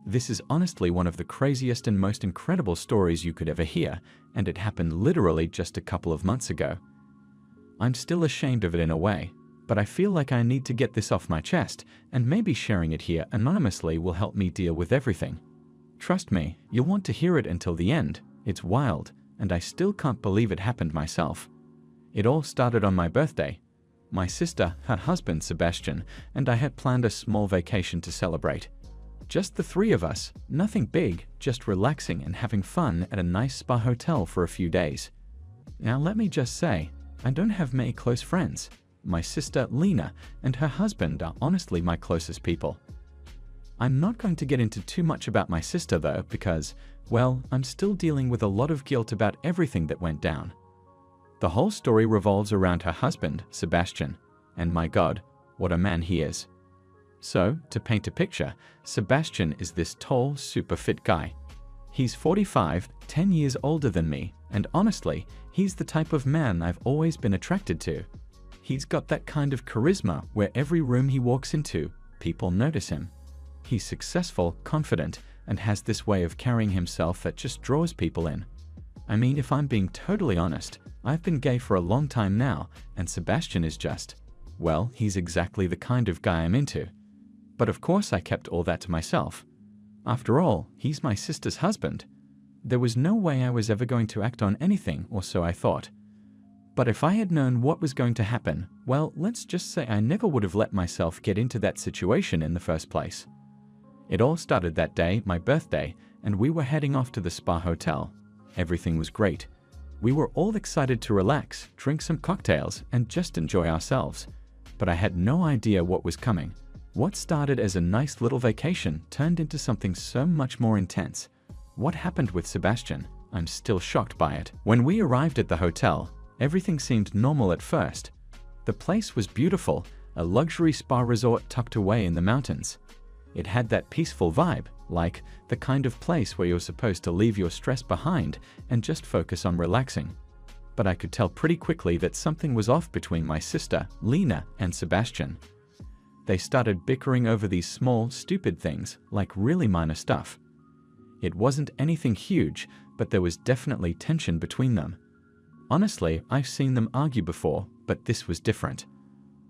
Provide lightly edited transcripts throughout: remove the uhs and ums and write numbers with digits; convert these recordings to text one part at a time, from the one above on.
This is honestly one of the craziest and most incredible stories you could ever hear, and it happened literally just a couple of months ago. I'm still ashamed of it in a way, but I feel like I need to get this off my chest, and maybe sharing it here anonymously will help me deal with everything. Trust me, you'll want to hear it until the end. It's wild, and I still can't believe it happened myself. It all started on my birthday. My sister, her husband Sebastian, and I had planned a small vacation to celebrate. Just the three of us, nothing big, just relaxing and having fun at a nice spa hotel for a few days. Now let me just say, I don't have many close friends. My sister, Lena, and her husband are honestly my closest people. I'm not going to get into too much about my sister though because, well, I'm still dealing with a lot of guilt about everything that went down. The whole story revolves around her husband, Sebastian, and my God, what a man he is. So, to paint a picture, Sebastian is this tall, super fit guy. He's 45, 10 years older than me, and honestly, he's the type of man I've always been attracted to. He's got that kind of charisma where every room he walks into, people notice him. He's successful, confident, and has this way of carrying himself that just draws people in. I mean, if I'm being totally honest, I've been gay for a long time now, and Sebastian is just, well, he's exactly the kind of guy I'm into. But of course I kept all that to myself. After all, he's my sister's husband. There was no way I was ever going to act on anything, or so I thought. But if I had known what was going to happen, well, let's just say I never would have let myself get into that situation in the first place. It all started that day, my birthday, and we were heading off to the spa hotel. Everything was great. We were all excited to relax, drink some cocktails, and just enjoy ourselves. But I had no idea what was coming. What started as a nice little vacation turned into something so much more intense. What happened with Sebastian? I'm still shocked by it. When we arrived at the hotel, everything seemed normal at first. The place was beautiful, a luxury spa resort tucked away in the mountains. It had that peaceful vibe, like the kind of place where you're supposed to leave your stress behind and just focus on relaxing. But I could tell pretty quickly that something was off between my sister, Lena, and Sebastian. They started bickering over these small, stupid things, like really minor stuff. It wasn't anything huge, but there was definitely tension between them. Honestly, I've seen them argue before, but this was different.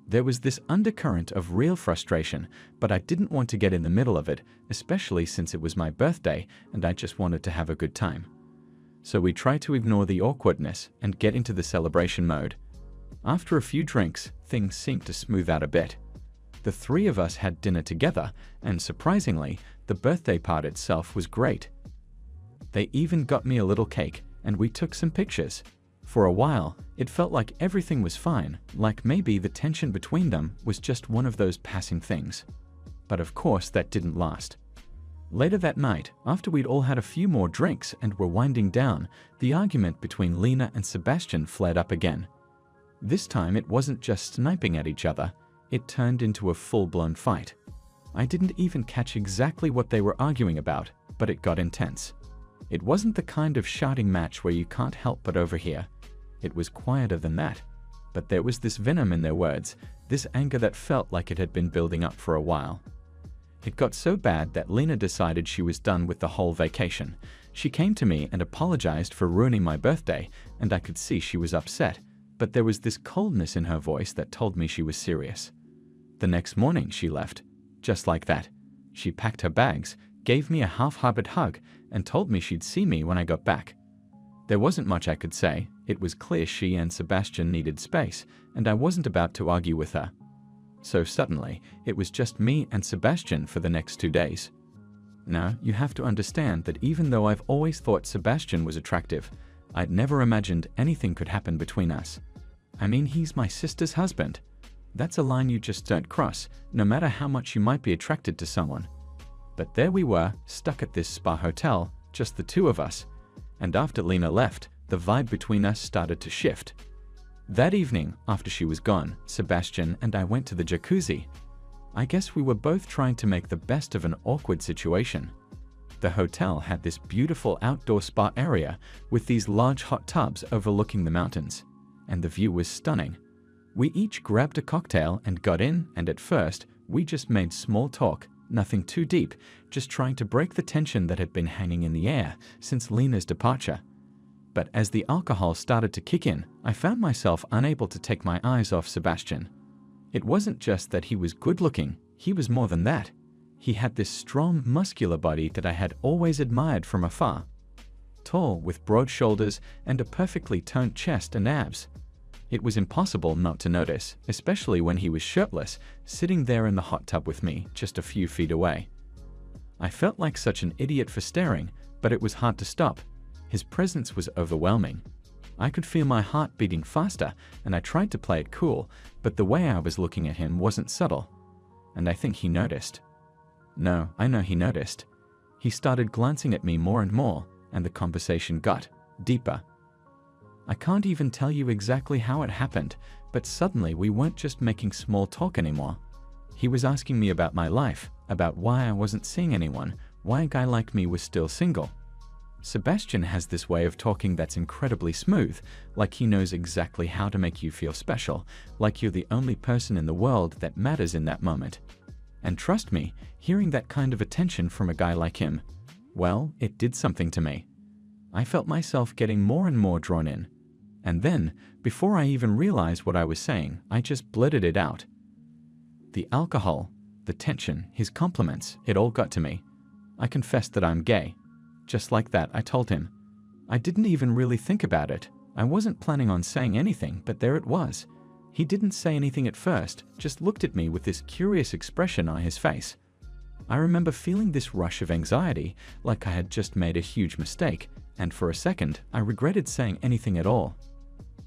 There was this undercurrent of real frustration, but I didn't want to get in the middle of it, especially since it was my birthday and I just wanted to have a good time. So we tried to ignore the awkwardness and get into the celebration mode. After a few drinks, things seemed to smooth out a bit. The three of us had dinner together, and surprisingly, the birthday part itself was great. They even got me a little cake, and we took some pictures. For a while, it felt like everything was fine, like maybe the tension between them was just one of those passing things. But of course, that didn't last. Later that night, after we'd all had a few more drinks and were winding down, the argument between Lena and Sebastian flared up again. This time, it wasn't just sniping at each other. It turned into a full-blown fight. I didn't even catch exactly what they were arguing about, but it got intense. It wasn't the kind of shouting match where you can't help but overhear. It was quieter than that, but there was this venom in their words, this anger that felt like it had been building up for a while. It got so bad that Lena decided she was done with the whole vacation. She came to me and apologized for ruining my birthday, and I could see she was upset, but there was this coldness in her voice that told me she was serious. The next morning she left, just like that. She packed her bags, gave me a half-hearted hug, and told me she'd see me when I got back. There wasn't much I could say. It was clear she and Sebastian needed space, and I wasn't about to argue with her. So suddenly, it was just me and Sebastian for the next 2 days. Now, you have to understand that even though I've always thought Sebastian was attractive, I'd never imagined anything could happen between us. I mean, he's my sister's husband. That's a line you just don't cross, no matter how much you might be attracted to someone. But there we were, stuck at this spa hotel, just the two of us. And after Lena left, the vibe between us started to shift. That evening, after she was gone, Sebastian and I went to the jacuzzi. I guess we were both trying to make the best of an awkward situation. The hotel had this beautiful outdoor spa area with these large hot tubs overlooking the mountains, and the view was stunning. We each grabbed a cocktail and got in, and at first, we just made small talk, nothing too deep, just trying to break the tension that had been hanging in the air since Lena's departure. But as the alcohol started to kick in, I found myself unable to take my eyes off Sebastian. It wasn't just that he was good-looking, he was more than that. He had this strong, muscular body that I had always admired from afar. Tall, with broad shoulders and a perfectly toned chest and abs. It was impossible not to notice, especially when he was shirtless, sitting there in the hot tub with me, just a few feet away. I felt like such an idiot for staring, but it was hard to stop. His presence was overwhelming. I could feel my heart beating faster, and I tried to play it cool, but the way I was looking at him wasn't subtle. And I think he noticed. No, I know he noticed. He started glancing at me more and more, and the conversation got deeper. I can't even tell you exactly how it happened, but suddenly we weren't just making small talk anymore. He was asking me about my life, about why I wasn't seeing anyone, why a guy like me was still single. Sebastian has this way of talking that's incredibly smooth, like he knows exactly how to make you feel special, like you're the only person in the world that matters in that moment. And trust me, hearing that kind of attention from a guy like him, well, it did something to me. I felt myself getting more and more drawn in. And then, before I even realized what I was saying, I just blurted it out. The alcohol, the tension, his compliments, it all got to me. I confessed that I'm gay. Just like that, I told him. I didn't even really think about it. I wasn't planning on saying anything, but there it was. He didn't say anything at first, just looked at me with this curious expression on his face. I remember feeling this rush of anxiety, like I had just made a huge mistake, and for a second, I regretted saying anything at all.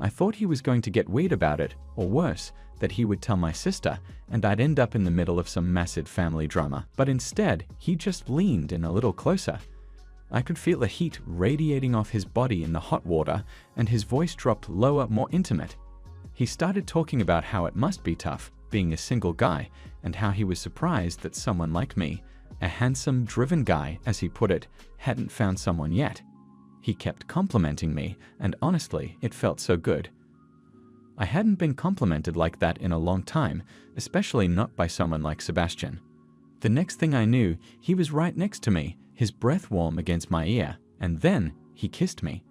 I thought he was going to get weird about it, or worse, that he would tell my sister, and I'd end up in the middle of some massive family drama. But instead, he just leaned in a little closer. I could feel the heat radiating off his body in the hot water, and his voice dropped lower, more intimate. He started talking about how it must be tough, being a single guy, and how he was surprised that someone like me, a handsome, driven guy, as he put it, hadn't found someone yet. He kept complimenting me, and honestly, it felt so good. I hadn't been complimented like that in a long time, especially not by someone like Sebastian. The next thing I knew, he was right next to me, his breath warm against my ear, and then he kissed me.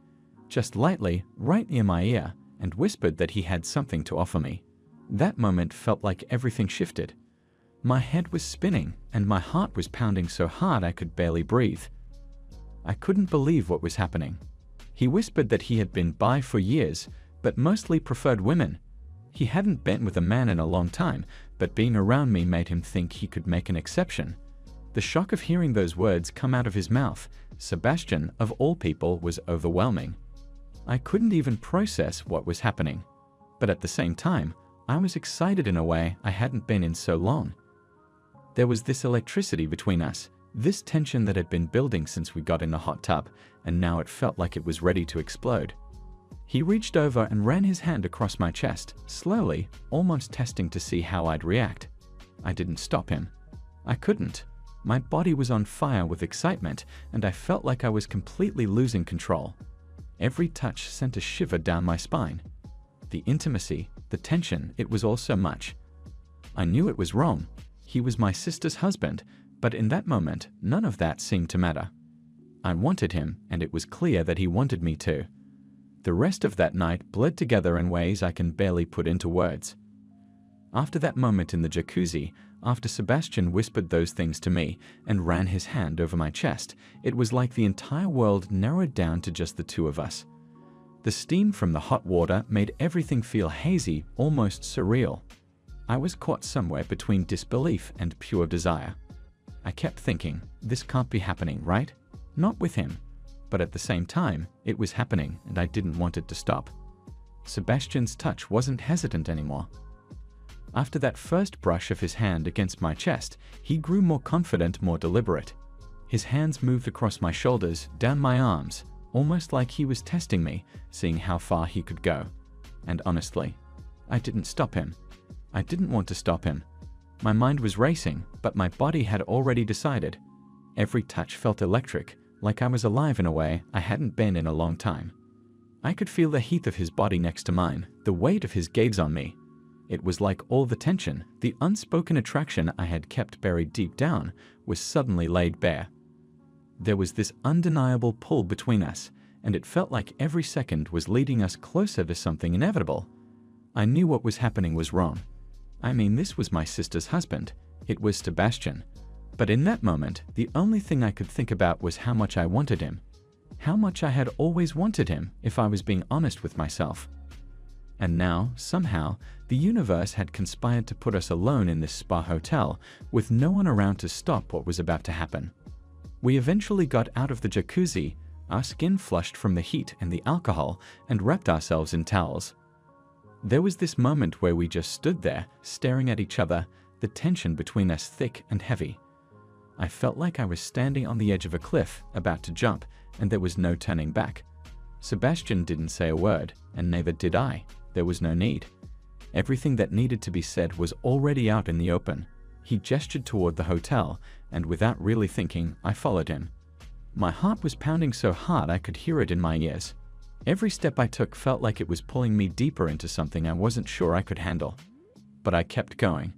Just lightly, right near my ear, and whispered that he had something to offer me. That moment felt like everything shifted. My head was spinning, and my heart was pounding so hard I could barely breathe. I couldn't believe what was happening. He whispered that he had been bi for years, but mostly preferred women. He hadn't been with a man in a long time, but being around me made him think he could make an exception. The shock of hearing those words come out of his mouth, Sebastian, of all people, was overwhelming. I couldn't even process what was happening. But at the same time, I was excited in a way I hadn't been in so long. There was this electricity between us, this tension that had been building since we got in the hot tub, and now it felt like it was ready to explode. He reached over and ran his hand across my chest, slowly, almost testing to see how I'd react. I didn't stop him. I couldn't. My body was on fire with excitement, and I felt like I was completely losing control. Every touch sent a shiver down my spine. The intimacy, the tension, it was all so much. I knew it was wrong. He was my sister's husband, but in that moment, none of that seemed to matter. I wanted him, and it was clear that he wanted me too. The rest of that night bled together in ways I can barely put into words. After that moment in the jacuzzi, after Sebastian whispered those things to me and ran his hand over my chest, it was like the entire world narrowed down to just the two of us. The steam from the hot water made everything feel hazy, almost surreal. I was caught somewhere between disbelief and pure desire. I kept thinking, this can't be happening, right? Not with him. But at the same time, it was happening and I didn't want it to stop. Sebastian's touch wasn't hesitant anymore. After that first brush of his hand against my chest, he grew more confident, more deliberate. His hands moved across my shoulders, down my arms, almost like he was testing me, seeing how far he could go. And honestly, I didn't stop him. I didn't want to stop him. My mind was racing, but my body had already decided. Every touch felt electric, like I was alive in a way I hadn't been in a long time. I could feel the heat of his body next to mine, the weight of his gaze on me. It was like all the tension, the unspoken attraction I had kept buried deep down, was suddenly laid bare. There was this undeniable pull between us, and it felt like every second was leading us closer to something inevitable. I knew what was happening was wrong. I mean, this was my sister's husband. It was Sebastian. But in that moment, the only thing I could think about was how much I wanted him. How much I had always wanted him, if I was being honest with myself. And now, somehow, the universe had conspired to put us alone in this spa hotel, with no one around to stop what was about to happen. We eventually got out of the jacuzzi, our skin flushed from the heat and the alcohol, and wrapped ourselves in towels. There was this moment where we just stood there, staring at each other, the tension between us thick and heavy. I felt like I was standing on the edge of a cliff, about to jump, and there was no turning back. Sebastian didn't say a word, and neither did I. There was no need. Everything that needed to be said was already out in the open. He gestured toward the hotel, and without really thinking, I followed him. My heart was pounding so hard I could hear it in my ears. Every step I took felt like it was pulling me deeper into something I wasn't sure I could handle. But I kept going.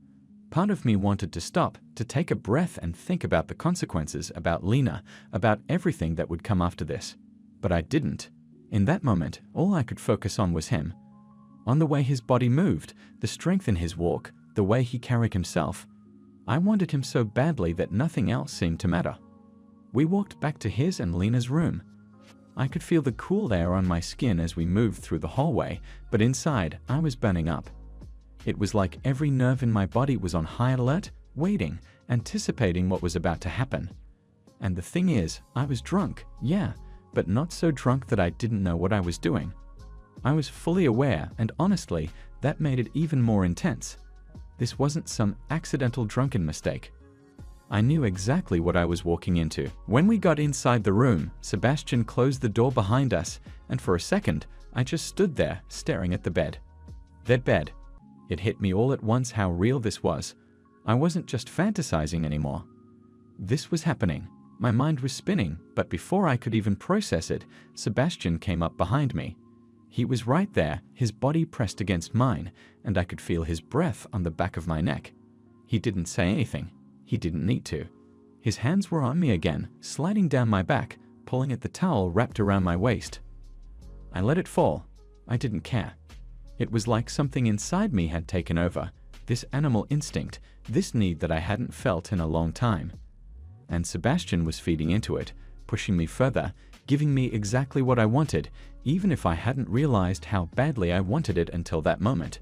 Part of me wanted to stop, to take a breath and think about the consequences, about Lena, about everything that would come after this. But I didn't. In that moment, all I could focus on was him. On the way his body moved, the strength in his walk, the way he carried himself. I wanted him so badly that nothing else seemed to matter. We walked back to his and Lena's room. I could feel the cool air on my skin as we moved through the hallway, but inside, I was burning up. It was like every nerve in my body was on high alert, waiting, anticipating what was about to happen. And the thing is, I was drunk, yeah, but not so drunk that I didn't know what I was doing. I was fully aware, and honestly, that made it even more intense. This wasn't some accidental drunken mistake. I knew exactly what I was walking into. When we got inside the room, Sebastian closed the door behind us, and for a second, I just stood there, staring at the bed. That bed. It hit me all at once how real this was. I wasn't just fantasizing anymore. This was happening. My mind was spinning, but before I could even process it, Sebastian came up behind me. He was right there, his body pressed against mine, and I could feel his breath on the back of my neck. He didn't say anything. He didn't need to. His hands were on me again, sliding down my back, pulling at the towel wrapped around my waist. I let it fall. I didn't care. It was like something inside me had taken over, this animal instinct, this need that I hadn't felt in a long time. And Sebastian was feeding into it, pushing me further, giving me exactly what I wanted, even if I hadn't realized how badly I wanted it until that moment.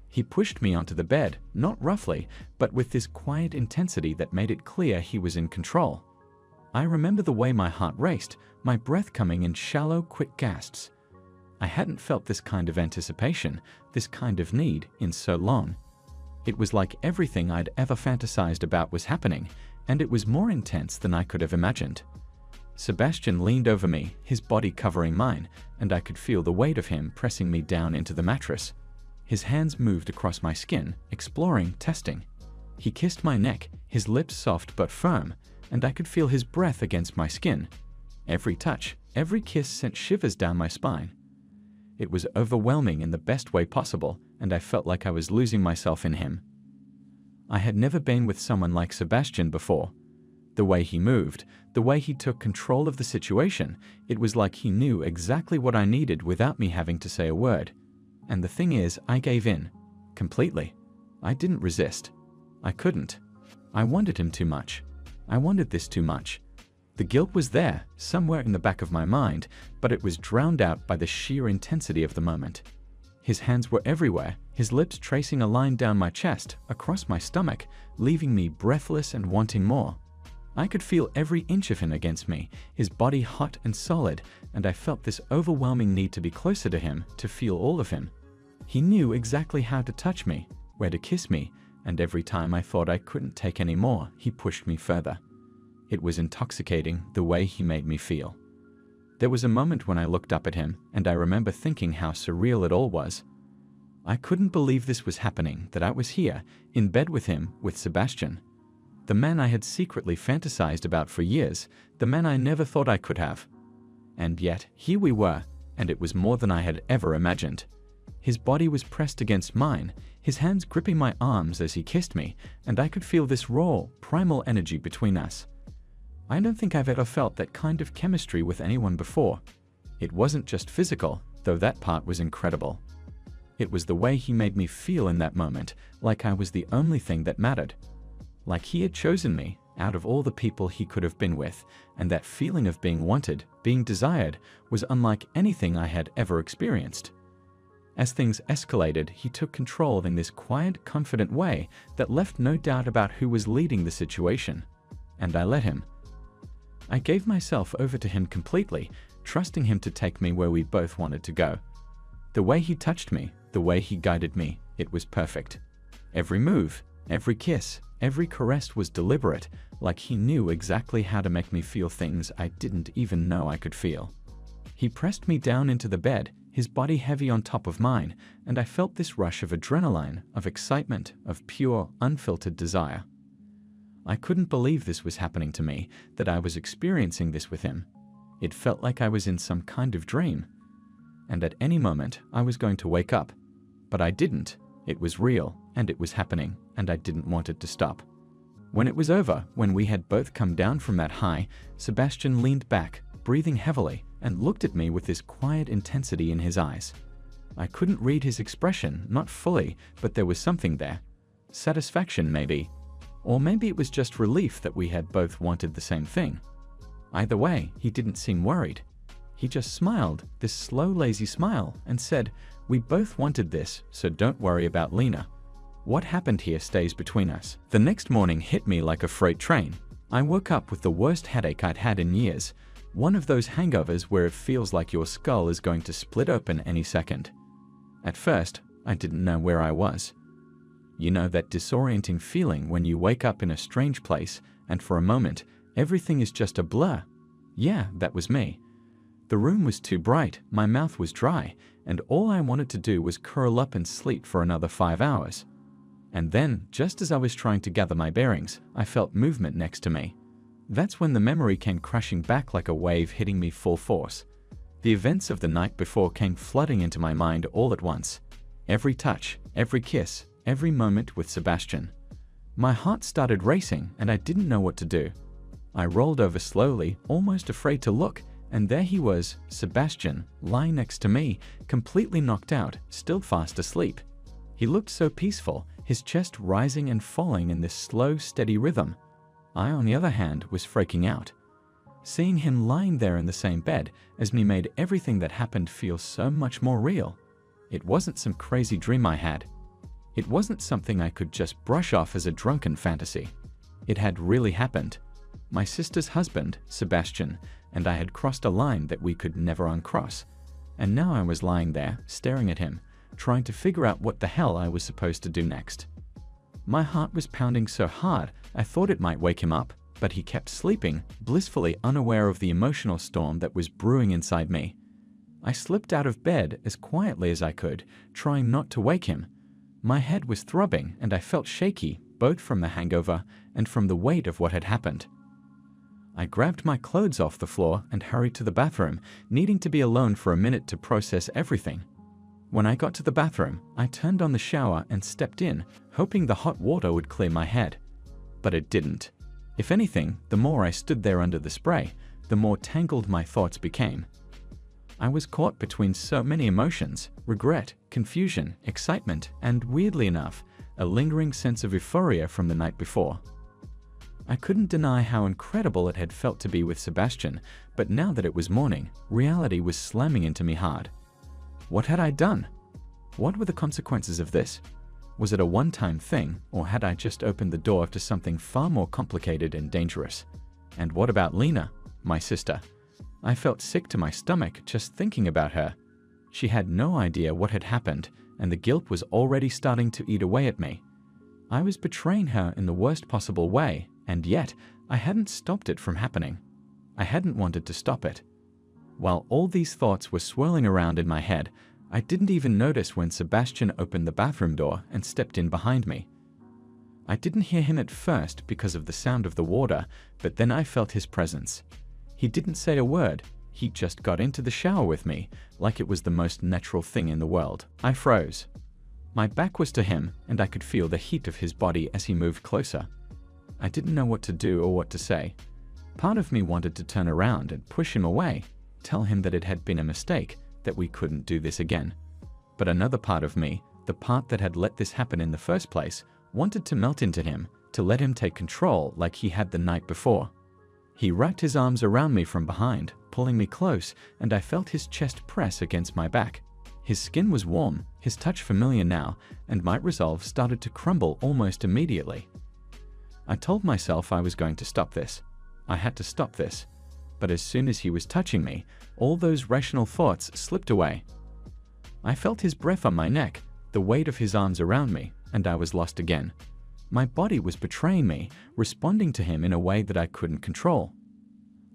He pushed me onto the bed, not roughly, but with this quiet intensity that made it clear he was in control. I remember the way my heart raced, my breath coming in shallow, quick gasps. I hadn't felt this kind of anticipation, this kind of need, in so long. It was like everything I'd ever fantasized about was happening, and it was more intense than I could have imagined. Sebastian leaned over me, his body covering mine, and I could feel the weight of him pressing me down into the mattress. His hands moved across my skin, exploring, testing. He kissed my neck, his lips soft but firm, and I could feel his breath against my skin. Every touch, every kiss sent shivers down my spine. It was overwhelming in the best way possible, and I felt like I was losing myself in him. I had never been with someone like Sebastian before. The way he moved, the way he took control of the situation, it was like he knew exactly what I needed without me having to say a word. And the thing is, I gave in. Completely. I didn't resist. I couldn't. I wanted him too much. I wanted this too much. The guilt was there, somewhere in the back of my mind, but it was drowned out by the sheer intensity of the moment. His hands were everywhere, his lips tracing a line down my chest, across my stomach, leaving me breathless and wanting more. I could feel every inch of him against me, his body hot and solid, and I felt this overwhelming need to be closer to him, to feel all of him. He knew exactly how to touch me, where to kiss me, and every time I thought I couldn't take any more, he pushed me further. It was intoxicating the way he made me feel. There was a moment when I looked up at him, and I remember thinking how surreal it all was. I couldn't believe this was happening, that I was here, in bed with him, with Sebastian. The man I had secretly fantasized about for years, the man I never thought I could have. And yet, here we were, and it was more than I had ever imagined. His body was pressed against mine, his hands gripping my arms as he kissed me, and I could feel this raw, primal energy between us. I don't think I've ever felt that kind of chemistry with anyone before. It wasn't just physical, though that part was incredible. It was the way he made me feel in that moment, like I was the only thing that mattered. Like he had chosen me out of all the people he could have been with, and that feeling of being wanted, being desired, was unlike anything I had ever experienced. As things escalated, he took control in this quiet, confident way that left no doubt about who was leading the situation. And I let him. I gave myself over to him completely, trusting him to take me where we both wanted to go. The way he touched me, the way he guided me, it was perfect. Every move, every kiss, every caress was deliberate, like he knew exactly how to make me feel things I didn't even know I could feel. He pressed me down into the bed, his body heavy on top of mine, and I felt this rush of adrenaline, of excitement, of pure, unfiltered desire. I couldn't believe this was happening to me, that I was experiencing this with him. It felt like I was in some kind of dream. And at any moment, I was going to wake up. But I didn't. It was real, and it was happening, and I didn't want it to stop. When it was over, when we had both come down from that high, Sebastian leaned back, breathing heavily, and looked at me with this quiet intensity in his eyes. I couldn't read his expression, not fully, but there was something there. Satisfaction, maybe. Or maybe it was just relief that we had both wanted the same thing. Either way, he didn't seem worried. He just smiled, this slow, lazy smile, and said, "We both wanted this, so don't worry about Lena. What happened here stays between us." The next morning hit me like a freight train. I woke up with the worst headache I'd had in years. One of those hangovers where it feels like your skull is going to split open any second. At first, I didn't know where I was. You know that disorienting feeling when you wake up in a strange place and for a moment, everything is just a blur? Yeah, that was me. The room was too bright, my mouth was dry, and all I wanted to do was curl up and sleep for another 5 hours. And then, just as I was trying to gather my bearings, I felt movement next to me. That's when the memory came crashing back like a wave hitting me full force. The events of the night before came flooding into my mind all at once. Every touch, every kiss, every moment with Sebastian. My heart started racing and I didn't know what to do. I rolled over slowly, almost afraid to look, and there he was, Sebastian, lying next to me, completely knocked out, still fast asleep. He looked so peaceful, his chest rising and falling in this slow, steady rhythm. I, on the other hand, was freaking out. Seeing him lying there in the same bed as me made everything that happened feel so much more real. It wasn't some crazy dream I had. It wasn't something I could just brush off as a drunken fantasy. It had really happened. My sister's husband, Sebastian, and I had crossed a line that we could never uncross. And now I was lying there, staring at him, trying to figure out what the hell I was supposed to do next. My heart was pounding so hard, I thought it might wake him up, but he kept sleeping, blissfully unaware of the emotional storm that was brewing inside me. I slipped out of bed as quietly as I could, trying not to wake him. My head was throbbing and I felt shaky, both from the hangover and from the weight of what had happened. I grabbed my clothes off the floor and hurried to the bathroom, needing to be alone for a minute to process everything. When I got to the bathroom, I turned on the shower and stepped in, hoping the hot water would clear my head. But it didn't. If anything, the more I stood there under the spray, the more tangled my thoughts became. I was caught between so many emotions: regret, confusion, excitement, and weirdly enough, a lingering sense of euphoria from the night before. I couldn't deny how incredible it had felt to be with Sebastian, but now that it was morning, reality was slamming into me hard. What had I done? What were the consequences of this? Was it a one-time thing, or had I just opened the door to something far more complicated and dangerous? And what about Lena, my sister? I felt sick to my stomach just thinking about her. She had no idea what had happened, and the guilt was already starting to eat away at me. I was betraying her in the worst possible way, and yet I hadn't stopped it from happening. I hadn't wanted to stop it. While all these thoughts were swirling around in my head, I didn't even notice when Sebastian opened the bathroom door and stepped in behind me. I didn't hear him at first because of the sound of the water, but then I felt his presence. He didn't say a word. He just got into the shower with me, like it was the most natural thing in the world. I froze. My back was to him, and I could feel the heat of his body as he moved closer. I didn't know what to do or what to say. Part of me wanted to turn around and push him away, tell him that it had been a mistake, that we couldn't do this again. But another part of me, the part that had let this happen in the first place, wanted to melt into him, to let him take control like he had the night before. He wrapped his arms around me from behind, pulling me close, and I felt his chest press against my back. His skin was warm, his touch familiar now, and my resolve started to crumble almost immediately. I told myself I was going to stop this. I had to stop this. But as soon as he was touching me, all those rational thoughts slipped away. I felt his breath on my neck, the weight of his arms around me, and I was lost again. My body was betraying me, responding to him in a way that I couldn't control.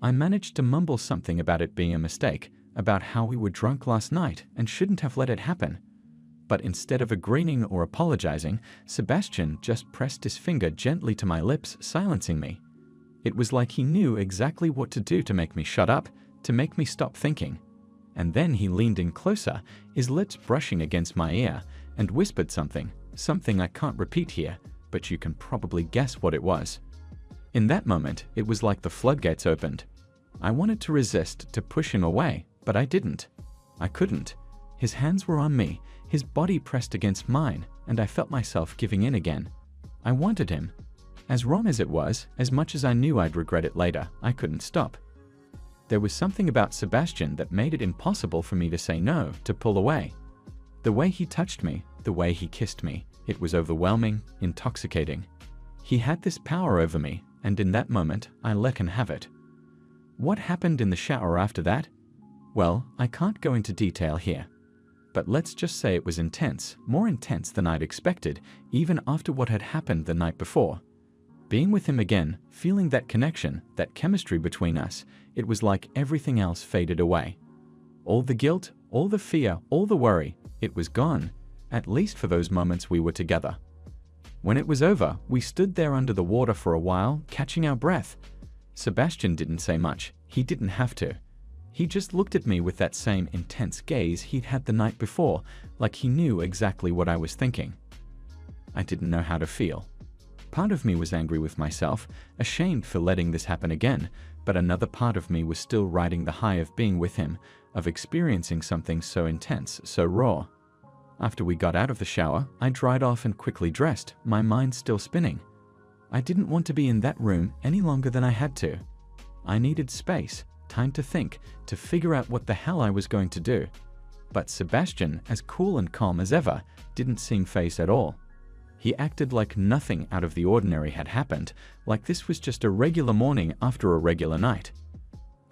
I managed to mumble something about it being a mistake, about how we were drunk last night and shouldn't have let it happen. But instead of agreeing or apologizing, Sebastian just pressed his finger gently to my lips, silencing me. It was like he knew exactly what to do to make me shut up, to make me stop thinking. And then he leaned in closer, his lips brushing against my ear, and whispered something I can't repeat here, but you can probably guess what it was. In that moment, it was like the floodgates opened. I wanted to resist, to push him away, but I didn't. I couldn't. His hands were on me, his body pressed against mine, and I felt myself giving in again. I wanted him. As wrong as it was, as much as I knew I'd regret it later, I couldn't stop. There was something about Sebastian that made it impossible for me to say no, to pull away. The way he touched me, the way he kissed me, it was overwhelming, intoxicating. He had this power over me, and in that moment, I let him have it. What happened in the shower after that? Well, I can't go into detail here. But let's just say it was intense, more intense than I'd expected, even after what had happened the night before. Being with him again, feeling that connection, that chemistry between us, it was like everything else faded away. All the guilt, all the fear, all the worry, it was gone, at least for those moments we were together. When it was over, we stood there under the water for a while, catching our breath. Sebastian didn't say much. He didn't have to. He just looked at me with that same intense gaze he'd had the night before, like he knew exactly what I was thinking. I didn't know how to feel. Part of me was angry with myself, ashamed for letting this happen again, but another part of me was still riding the high of being with him, of experiencing something so intense, so raw. After we got out of the shower, I dried off and quickly dressed, my mind still spinning. I didn't want to be in that room any longer than I had to. I needed space, time to think, to figure out what the hell I was going to do. But Sebastian, as cool and calm as ever, didn't seem fazed at all. He acted like nothing out of the ordinary had happened, like this was just a regular morning after a regular night.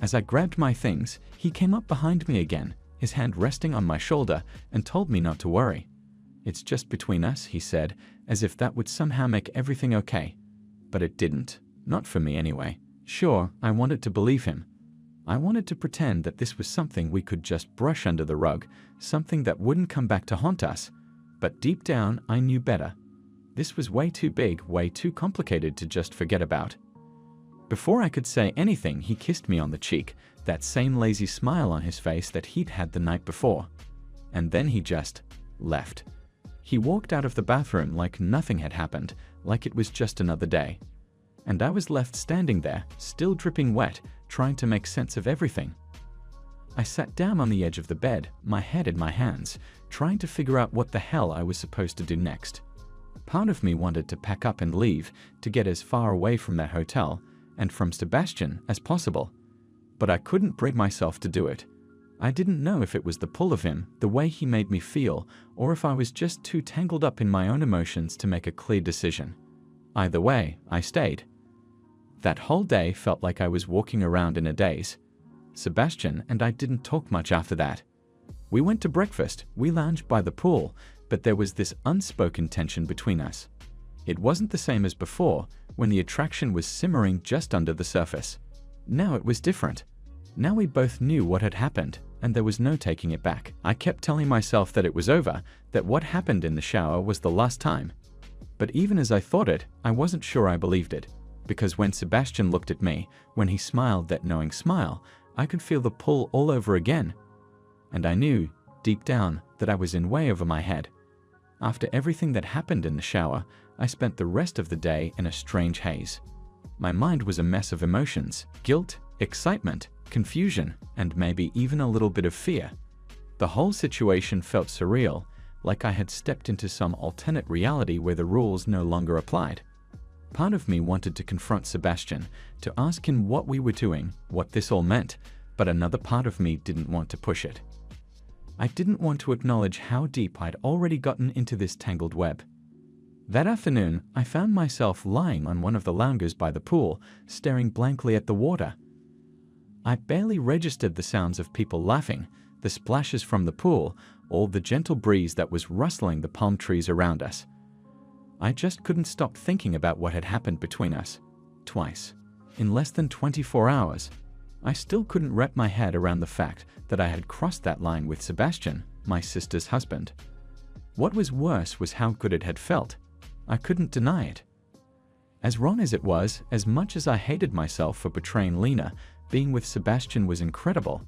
As I grabbed my things, he came up behind me again, his hand resting on my shoulder, and told me not to worry. "It's just between us," he said, as if that would somehow make everything okay. But it didn't. Not for me anyway. Sure, I wanted to believe him. I wanted to pretend that this was something we could just brush under the rug, something that wouldn't come back to haunt us. But deep down, I knew better. This was way too big, way too complicated to just forget about. Before I could say anything, he kissed me on the cheek, that same lazy smile on his face that he'd had the night before. And then he just left. He walked out of the bathroom like nothing had happened, like it was just another day. And I was left standing there, still dripping wet, trying to make sense of everything. I sat down on the edge of the bed, my head in my hands, trying to figure out what the hell I was supposed to do next. Part of me wanted to pack up and leave, to get as far away from that hotel, and from Sebastian as possible. But I couldn't bring myself to do it. I didn't know if it was the pull of him, the way he made me feel, or if I was just too tangled up in my own emotions to make a clear decision. Either way, I stayed. That whole day felt like I was walking around in a daze. Sebastian and I didn't talk much after that. We went to breakfast, we lounged by the pool, but there was this unspoken tension between us. It wasn't the same as before, when the attraction was simmering just under the surface. Now it was different. Now we both knew what had happened, and there was no taking it back. I kept telling myself that it was over, that what happened in the shower was the last time. But even as I thought it, I wasn't sure I believed it, because when Sebastian looked at me, when he smiled that knowing smile, I could feel the pull all over again. And I knew, deep down, that I was in way over my head. After everything that happened in the shower, I spent the rest of the day in a strange haze. My mind was a mess of emotions, guilt, excitement, confusion, and maybe even a little bit of fear. The whole situation felt surreal, like I had stepped into some alternate reality where the rules no longer applied. Part of me wanted to confront Sebastian, to ask him what we were doing, what this all meant, but another part of me didn't want to push it. I didn't want to acknowledge how deep I'd already gotten into this tangled web. That afternoon, I found myself lying on one of the loungers by the pool, staring blankly at the water. I barely registered the sounds of people laughing, the splashes from the pool, or the gentle breeze that was rustling the palm trees around us. I just couldn't stop thinking about what had happened between us. Twice. In less than 24 hours. I still couldn't wrap my head around the fact that I had crossed that line with Sebastian, my sister's husband. What was worse was how good it had felt. I couldn't deny it. As wrong as it was, as much as I hated myself for betraying Lena, being with Sebastian was incredible.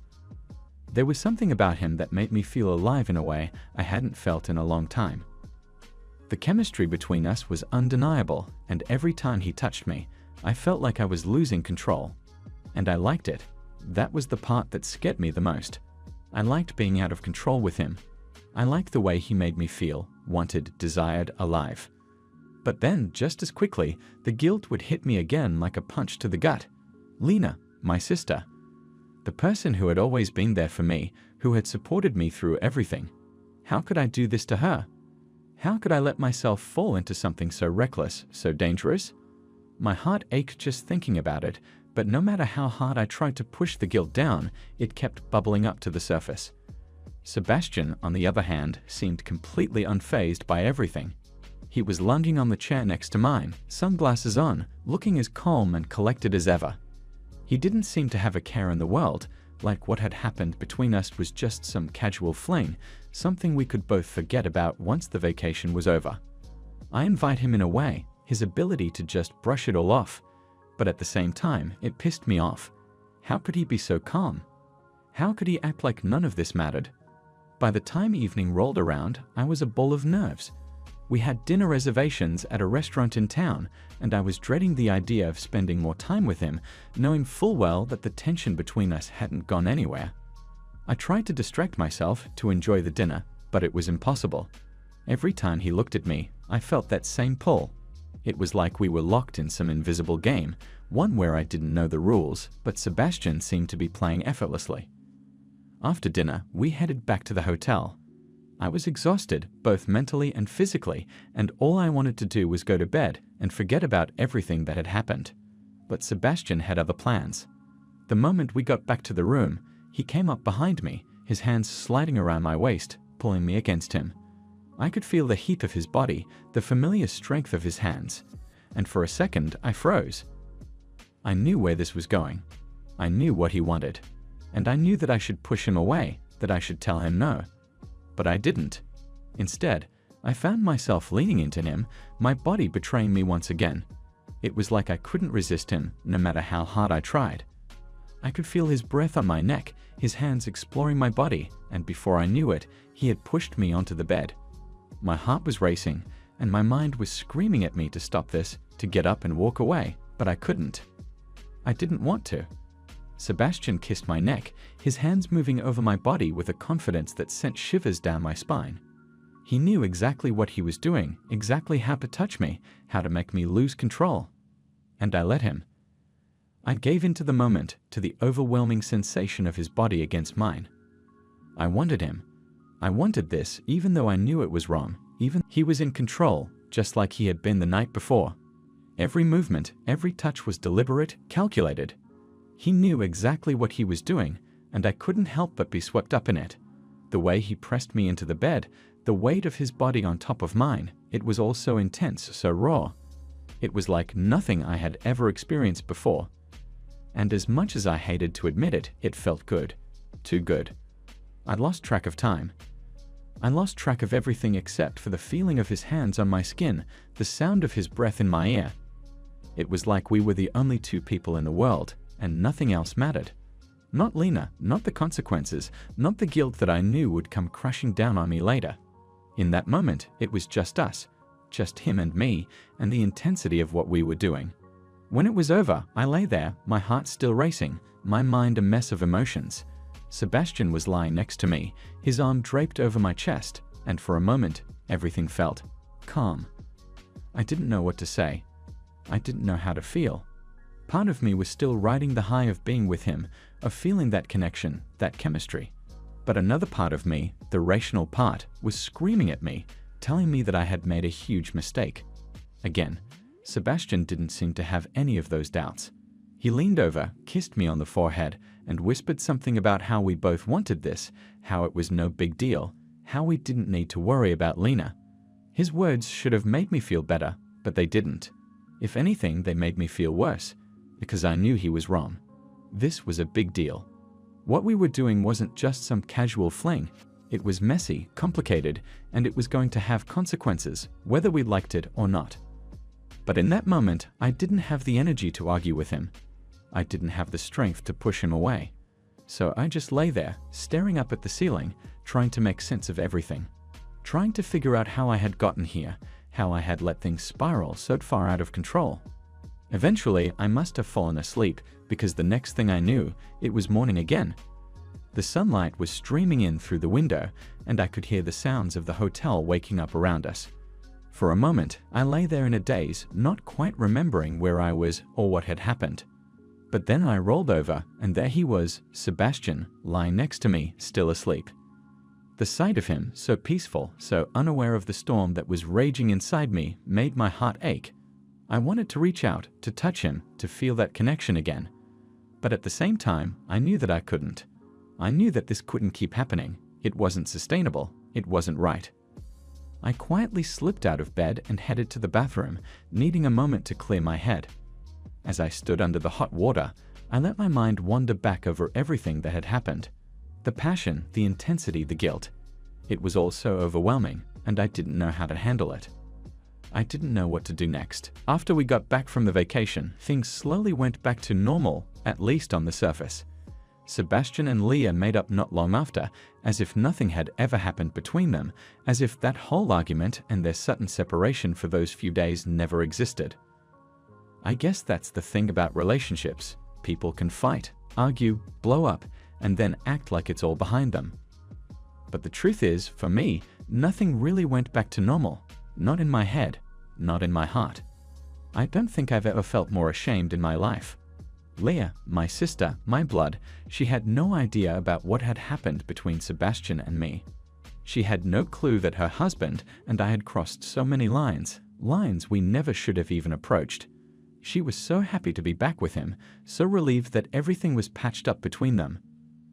There was something about him that made me feel alive in a way I hadn't felt in a long time. The chemistry between us was undeniable, and every time he touched me, I felt like I was losing control. And I liked it. That was the part that scared me the most. I liked being out of control with him. I liked the way he made me feel, wanted, desired, alive. But then, just as quickly, the guilt would hit me again like a punch to the gut. Lena, my sister. The person who had always been there for me, who had supported me through everything. How could I do this to her? How could I let myself fall into something so reckless, so dangerous? My heart ached just thinking about it, but no matter how hard I tried to push the guilt down, it kept bubbling up to the surface. Sebastian, on the other hand, seemed completely unfazed by everything. He was lunging on the chair next to mine, sunglasses on, looking as calm and collected as ever. He didn't seem to have a care in the world, like what had happened between us was just some casual fling, something we could both forget about once the vacation was over. I envied him in a way, his ability to just brush it all off, but at the same time, it pissed me off. How could he be so calm? How could he act like none of this mattered? By the time evening rolled around, I was a ball of nerves. We had dinner reservations at a restaurant in town, and I was dreading the idea of spending more time with him, knowing full well that the tension between us hadn't gone anywhere. I tried to distract myself to enjoy the dinner, but it was impossible. Every time he looked at me, I felt that same pull. It was like we were locked in some invisible game, one where I didn't know the rules, but Sebastian seemed to be playing effortlessly. After dinner, we headed back to the hotel. I was exhausted, both mentally and physically, and all I wanted to do was go to bed and forget about everything that had happened. But Sebastian had other plans. The moment we got back to the room, he came up behind me, his hands sliding around my waist, pulling me against him. I could feel the heat of his body, the familiar strength of his hands, and for a second I froze. I knew where this was going. I knew what he wanted, and I knew that I should push him away, that I should tell him no. But I didn't. Instead, I found myself leaning into him, my body betraying me once again. It was like I couldn't resist him, no matter how hard I tried. I could feel his breath on my neck, his hands exploring my body, and before I knew it, he had pushed me onto the bed. My heart was racing, and my mind was screaming at me to stop this, to get up and walk away, but I couldn't. I didn't want to. Sebastian kissed my neck, his hands moving over my body with a confidence that sent shivers down my spine. He knew exactly what he was doing, exactly how to touch me, how to make me lose control. And I let him. I gave into the moment, to the overwhelming sensation of his body against mine. I wanted him. I wanted this, even though I knew it was wrong. Even he was in control, just like he had been the night before. Every movement, every touch was deliberate, calculated. He knew exactly what he was doing, and I couldn't help but be swept up in it. The way he pressed me into the bed, the weight of his body on top of mine, it was all so intense, so raw. It was like nothing I had ever experienced before. And as much as I hated to admit it, it felt good. Too good. I lost track of time. I lost track of everything except for the feeling of his hands on my skin, the sound of his breath in my ear. It was like we were the only two people in the world, and nothing else mattered. Not Lena, not the consequences, not the guilt that I knew would come crashing down on me later. In that moment, it was just us, just him and me, and the intensity of what we were doing. When it was over, I lay there, my heart still racing, my mind a mess of emotions. Sebastian was lying next to me, his arm draped over my chest, and for a moment, everything felt calm. I didn't know what to say. I didn't know how to feel. Part of me was still riding the high of being with him, of feeling that connection, that chemistry. But another part of me, the rational part, was screaming at me, telling me that I had made a huge mistake. Again, Sebastian didn't seem to have any of those doubts. He leaned over, kissed me on the forehead, and whispered something about how we both wanted this, how it was no big deal, how we didn't need to worry about Lena. His words should have made me feel better, but they didn't. If anything, they made me feel worse, because I knew he was wrong. This was a big deal. What we were doing wasn't just some casual fling. It was messy, complicated, and it was going to have consequences, whether we liked it or not. But in that moment, I didn't have the energy to argue with him. I didn't have the strength to push him away. So I just lay there, staring up at the ceiling, trying to make sense of everything. Trying to figure out how I had gotten here, how I had let things spiral so far out of control. Eventually, I must have fallen asleep, because the next thing I knew, it was morning again. The sunlight was streaming in through the window, and I could hear the sounds of the hotel waking up around us. For a moment, I lay there in a daze, not quite remembering where I was or what had happened. But then I rolled over, and there he was, Sebastian, lying next to me, still asleep. The sight of him, so peaceful, so unaware of the storm that was raging inside me, made my heart ache. I wanted to reach out, to touch him, to feel that connection again. But at the same time, I knew that I couldn't. I knew that this couldn't keep happening. It wasn't sustainable. It wasn't right. I quietly slipped out of bed and headed to the bathroom, needing a moment to clear my head. As I stood under the hot water, I let my mind wander back over everything that had happened. The passion, the intensity, the guilt. It was all so overwhelming, and I didn't know how to handle it. I didn't know what to do next. After we got back from the vacation, things slowly went back to normal, at least on the surface. Sebastian and Leah made up not long after, as if nothing had ever happened between them, as if that whole argument and their sudden separation for those few days never existed. I guess that's the thing about relationships. People can fight, argue, blow up, and then act like it's all behind them. But the truth is, for me, nothing really went back to normal. Not in my head, not in my heart. I don't think I've ever felt more ashamed in my life. Leah, my sister, my blood, she had no idea about what had happened between Sebastian and me. She had no clue that her husband and I had crossed so many lines we never should have even approached. She was so happy to be back with him, so relieved that everything was patched up between them.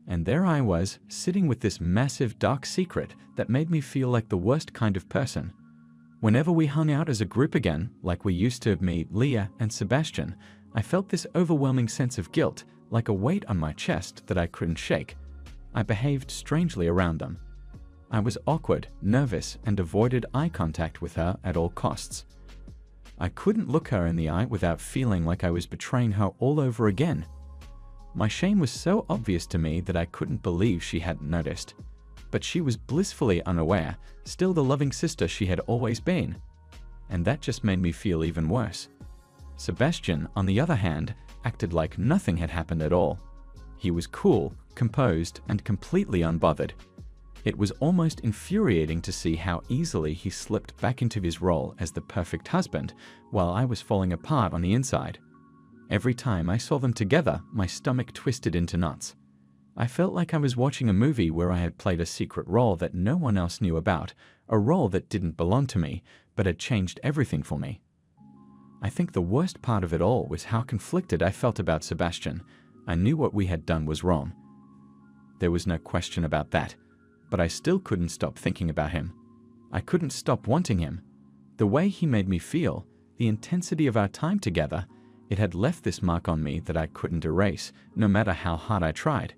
And there I was, sitting with this massive dark secret that made me feel like the worst kind of person. Whenever we hung out as a group again, like we used to meet Leah and Sebastian, I felt this overwhelming sense of guilt, like a weight on my chest that I couldn't shake. I behaved strangely around them. I was awkward, nervous, and avoided eye contact with her at all costs. I couldn't look her in the eye without feeling like I was betraying her all over again. My shame was so obvious to me that I couldn't believe she hadn't noticed. But she was blissfully unaware, still the loving sister she had always been. And that just made me feel even worse. Sebastian, on the other hand, acted like nothing had happened at all. He was cool, composed, and completely unbothered. It was almost infuriating to see how easily he slipped back into his role as the perfect husband, while I was falling apart on the inside. Every time I saw them together, my stomach twisted into knots. I felt like I was watching a movie where I had played a secret role that no one else knew about, a role that didn't belong to me, but had changed everything for me. I think the worst part of it all was how conflicted I felt about Sebastian. I knew what we had done was wrong. There was no question about that, but I still couldn't stop thinking about him. I couldn't stop wanting him. The way he made me feel, the intensity of our time together, it had left this mark on me that I couldn't erase, no matter how hard I tried.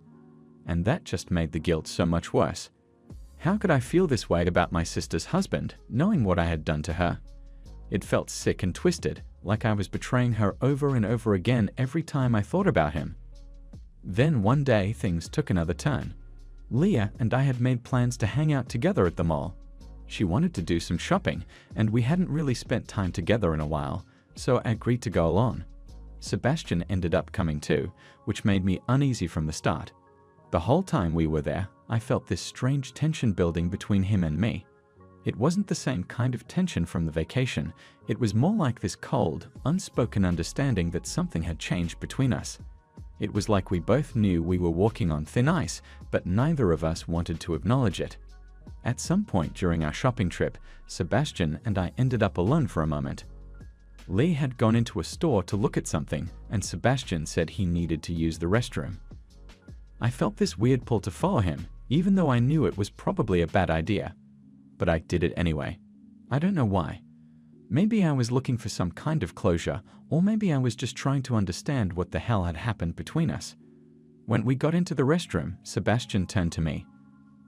And that just made the guilt so much worse. How could I feel this way about my sister's husband, knowing what I had done to her? It felt sick and twisted, like I was betraying her over and over again every time I thought about him. Then one day things took another turn. Leah and I had made plans to hang out together at the mall. She wanted to do some shopping, and we hadn't really spent time together in a while, so I agreed to go along. Sebastian ended up coming too, which made me uneasy from the start. The whole time we were there, I felt this strange tension building between him and me. It wasn't the same kind of tension from the vacation. It was more like this cold, unspoken understanding that something had changed between us. It was like we both knew we were walking on thin ice, but neither of us wanted to acknowledge it. At some point during our shopping trip, Sebastian and I ended up alone for a moment. Lee had gone into a store to look at something, and Sebastian said he needed to use the restroom. I felt this weird pull to follow him, even though I knew it was probably a bad idea. But I did it anyway. I don't know why. Maybe I was looking for some kind of closure, or maybe I was just trying to understand what the hell had happened between us. When we got into the restroom, Sebastian turned to me.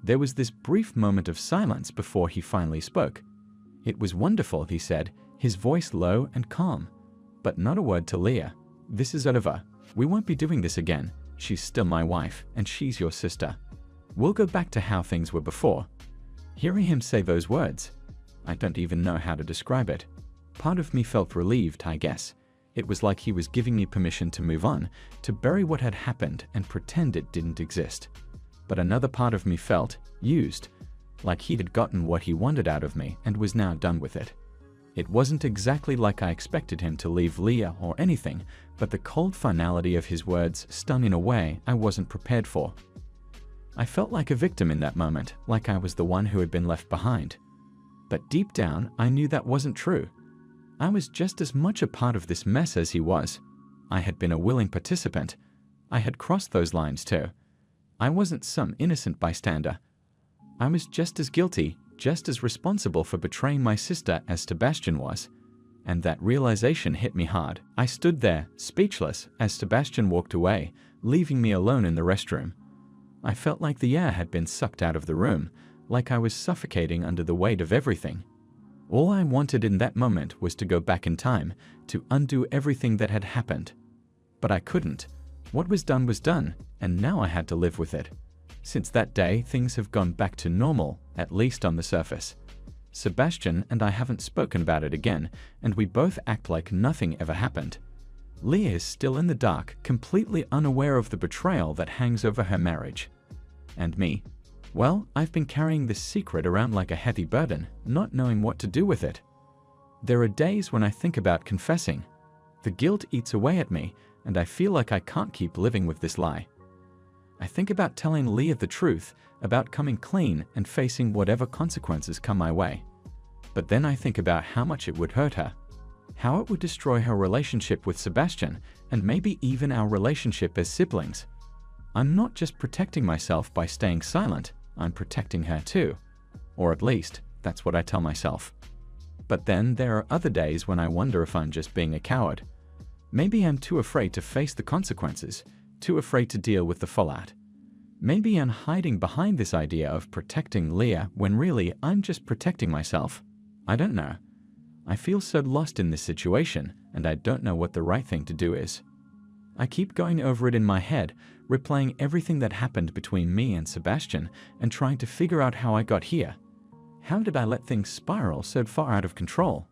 There was this brief moment of silence before he finally spoke. It was wonderful, he said, his voice low and calm. But not a word to Leah. This is over. We won't be doing this again. She's still my wife, and she's your sister. We'll go back to how things were before. Hearing him say those words, I don't even know how to describe it. Part of me felt relieved, I guess. It was like he was giving me permission to move on, to bury what had happened and pretend it didn't exist. But another part of me felt used, like he had gotten what he wanted out of me and was now done with it. It wasn't exactly like I expected him to leave Leah or anything, but the cold finality of his words stung in a way I wasn't prepared for. I felt like a victim in that moment, like I was the one who had been left behind. But deep down, I knew that wasn't true. I was just as much a part of this mess as he was. I had been a willing participant. I had crossed those lines too. I wasn't some innocent bystander. I was just as guilty, just as responsible for betraying my sister as Sebastian was. And that realization hit me hard. I stood there, speechless, as Sebastian walked away, leaving me alone in the restroom. I felt like the air had been sucked out of the room, like I was suffocating under the weight of everything. All I wanted in that moment was to go back in time, to undo everything that had happened. But I couldn't. What was done, and now I had to live with it. Since that day, things have gone back to normal, at least on the surface. Sebastian and I haven't spoken about it again, and we both act like nothing ever happened. Leah is still in the dark, completely unaware of the betrayal that hangs over her marriage. And me? Well, I've been carrying this secret around like a heavy burden, not knowing what to do with it. There are days when I think about confessing. The guilt eats away at me, and I feel like I can't keep living with this lie. I think about telling Leah the truth, about coming clean and facing whatever consequences come my way. But then I think about how much it would hurt her, how it would destroy her relationship with Sebastian, and maybe even our relationship as siblings. I'm not just protecting myself by staying silent, I'm protecting her too. Or at least, that's what I tell myself. But then there are other days when I wonder if I'm just being a coward. Maybe I'm too afraid to face the consequences, too afraid to deal with the fallout. Maybe I'm hiding behind this idea of protecting Leah when really I'm just protecting myself. I don't know. I feel so lost in this situation, and I don't know what the right thing to do is. I keep going over it in my head, replaying everything that happened between me and Sebastian and trying to figure out how I got here. How did I let things spiral so far out of control?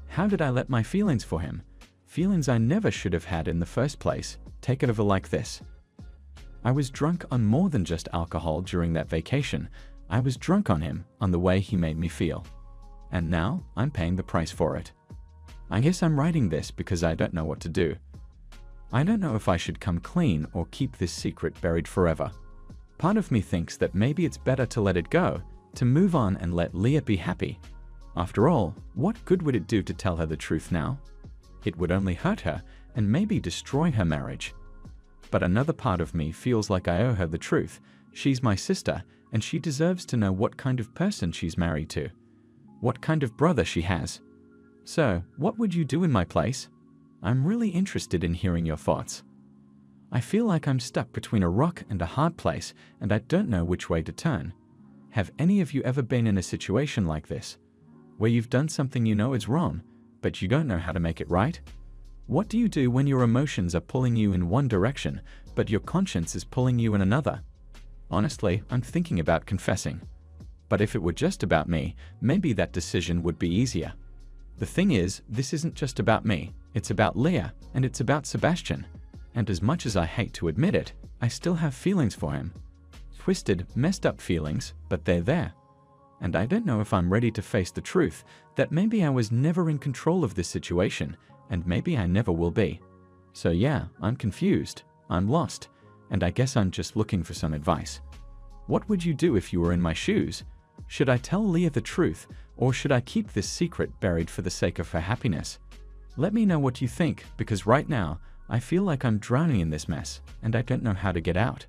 How did I let my feelings for him, feelings I never should have had in the first place, take it over like this? I was drunk on more than just alcohol during that vacation. I was drunk on him, on the way he made me feel. And now I'm paying the price for it. I guess I'm writing this because I don't know what to do. I don't know if I should come clean or keep this secret buried forever. Part of me thinks that maybe it's better to let it go, to move on and let Leah be happy. After all, what good would it do to tell her the truth now? It would only hurt her and maybe destroy her marriage. But another part of me feels like I owe her the truth. She's my sister, and she deserves to know what kind of person she's married to, what kind of brother she has. So, what would you do in my place? I'm really interested in hearing your thoughts. I feel like I'm stuck between a rock and a hard place, and I don't know which way to turn. Have any of you ever been in a situation like this, where you've done something you know is wrong, but you don't know how to make it right? What do you do when your emotions are pulling you in one direction, but your conscience is pulling you in another. Honestly, I'm thinking about confessing. But if it were just about me, maybe that decision would be easier. The thing is, this isn't just about me, it's about Leah, and it's about Sebastian. And as much as I hate to admit it, I still have feelings for him. Twisted, messed up feelings, but they're there. And I don't know if I'm ready to face the truth that maybe I was never in control of this situation, and maybe I never will be. So yeah, I'm confused, I'm lost, and I guess I'm just looking for some advice. What would you do if you were in my shoes? Should I tell Leah the truth, or should I keep this secret buried for the sake of her happiness? Let me know what you think, because right now, I feel like I'm drowning in this mess, and I don't know how to get out.